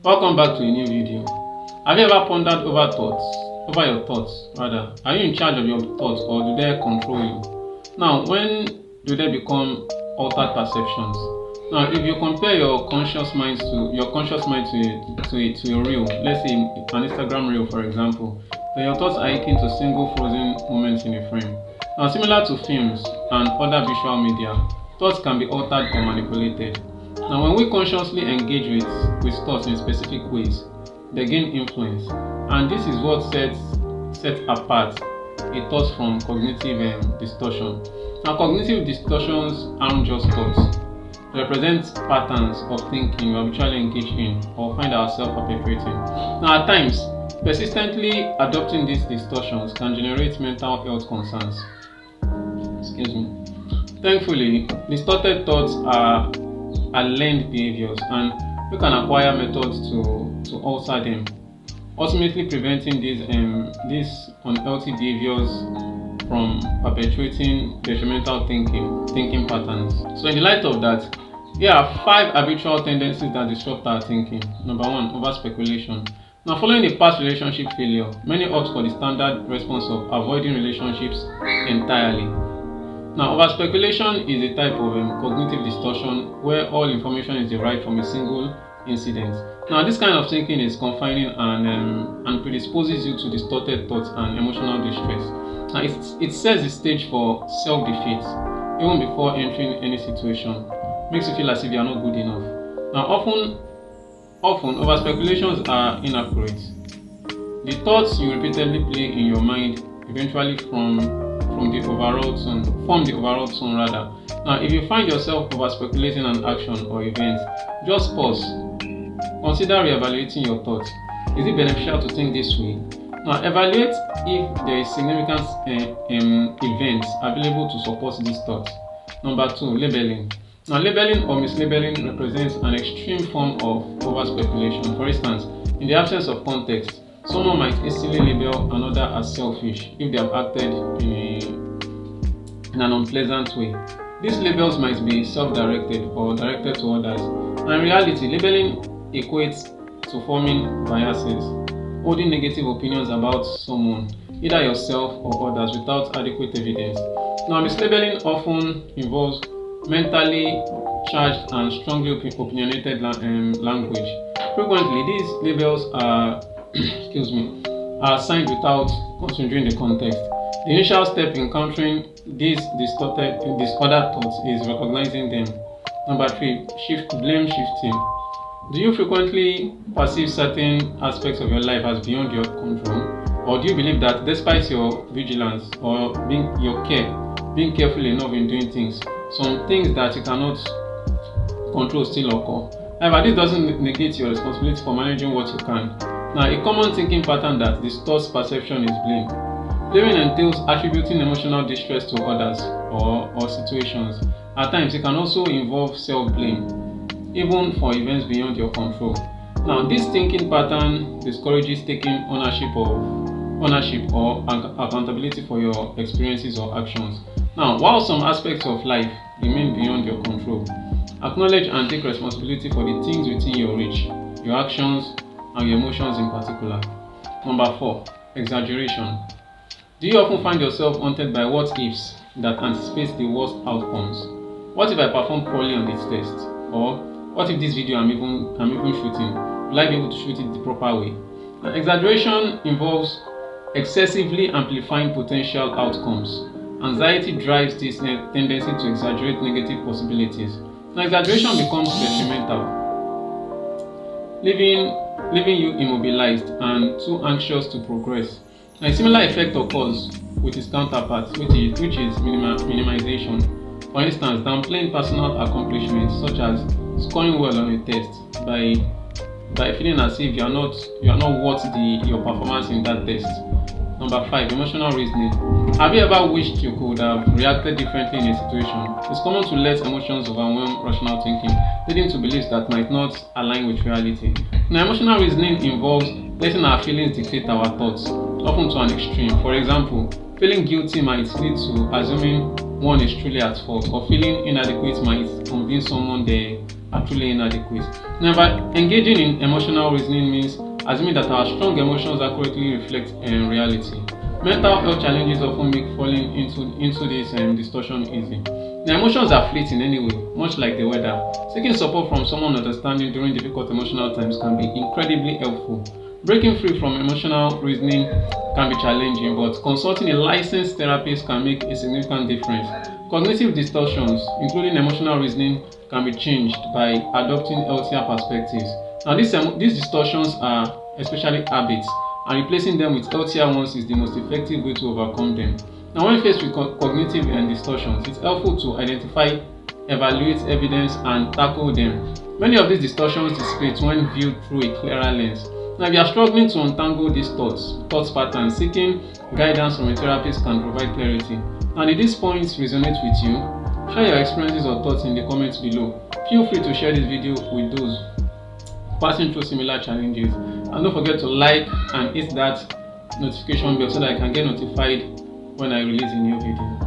Welcome back to a new video. Have you ever pondered over your thoughts rather? Are you in charge of your thoughts or do they control you? Now, when do they become altered perceptions? Now, if you compare your conscious mind to a reel, let's say an Instagram reel for example, then your thoughts are akin to single frozen moments in a frame. Now, similar to films and other visual media, thoughts can be altered or manipulated. Now, when we consciously engage with thoughts in specific ways, they gain influence, and this is what sets apart a thought from cognitive distortion. Now, cognitive distortions aren't just thoughts; they represent patterns of thinking we habitually engage in or find ourselves perpetrating. Now, at times, persistently adopting these distortions can generate mental health concerns. Excuse me. Thankfully, distorted thoughts are learned behaviors, and we can acquire methods to alter them, ultimately preventing these unhealthy behaviors from perpetuating detrimental thinking patterns. So in the light of that, here are 5 habitual tendencies that disrupt our thinking. Number 1, over speculation. Now, following a past relationship failure, many opt for the standard response of avoiding relationships entirely. Now, over speculation is a type of cognitive distortion where all information is derived from a single incident. Now, this kind of thinking is confining and predisposes you to distorted thoughts and emotional distress. Now, it sets the stage for self-defeat even before entering any situation. Makes you feel as if you are not good enough. Now, often over speculations are inaccurate. The thoughts you repeatedly play in your mind eventually form the overall tone rather. Now, if you find yourself over speculating an action or event, just pause. Consider reevaluating your thoughts. Is it beneficial to think this way? Now, evaluate if there is significant events available to support these thoughts. Number 2, labeling. Now, labeling or mislabeling represents an extreme form of over speculation. For instance, in the absence of context, someone might easily label another as selfish if they have acted in an unpleasant way. These labels might be self-directed or directed to others. And in reality, labeling equates to forming biases, holding negative opinions about someone, either yourself or others, without adequate evidence. Now, mislabeling often involves mentally charged and strongly opinionated language. Frequently, these labels are assigned without considering the context. The initial step in countering these disordered thoughts is recognizing them. Number 3, blame shifting. Do you frequently perceive certain aspects of your life as beyond your control, or do you believe that despite your vigilance or being careful enough in doing things, some things that you cannot control still occur? However, this doesn't negate your responsibility for managing what you can. Now, a common thinking pattern that distorts perception is blame. Blaming entails attributing emotional distress to others or situations. At times, it can also involve self-blame, even for events beyond your control. Now, this thinking pattern discourages taking ownership or accountability for your experiences or actions. Now, while some aspects of life remain beyond your control, acknowledge and take responsibility for the things within your reach, your actions, and your emotions in particular. Number 4, exaggeration. Do you often find yourself haunted by what-ifs that anticipate the worst outcomes? What if I perform poorly on this test? Or what if this video I'm even shooting, will I be able to shoot it the proper way? Now, exaggeration involves excessively amplifying potential outcomes. Anxiety drives this tendency to exaggerate negative possibilities. Now, exaggeration becomes detrimental, leaving you immobilized and too anxious to progress. Now, a similar effect occurs with its counterpart, which is minimization. For instance, downplaying personal accomplishments such as scoring well on a test by feeling as if you are not worth your performance in that test. Number 5, emotional reasoning. Have you ever wished you could have reacted differently in a situation? It's common to let emotions overwhelm rational thinking, leading to beliefs that might not align with reality. Now, emotional reasoning involves letting our feelings dictate our thoughts, often to an extreme. For example, feeling guilty might lead to assuming one is truly at fault, or feeling inadequate might convince someone they are truly inadequate. Now, by engaging in emotional reasoning means assuming that our strong emotions accurately reflect reality. Mental health challenges often make falling into this distortion easy. The emotions are fleeting anyway, much like the weather. Seeking support from someone understanding during difficult emotional times can be incredibly helpful. Breaking free from emotional reasoning can be challenging, but consulting a licensed therapist can make a significant difference. Cognitive distortions, including emotional reasoning, can be changed by adopting healthier perspectives. Now, these distortions are especially habits, and replacing them with healthier ones is the most effective way to overcome them. Now, when faced with cognitive distortions, it's helpful to identify, evaluate evidence, and tackle them. Many of these distortions dissipate when viewed through a clearer lens. Now, if you are struggling to untangle these thought patterns, seeking guidance from a therapist can provide clarity. And if these points resonate with you, share your experiences or thoughts in the comments below. Feel free to share this video with those passing through similar challenges. And don't forget to like and hit that notification bell so that I can get notified when I release a new video.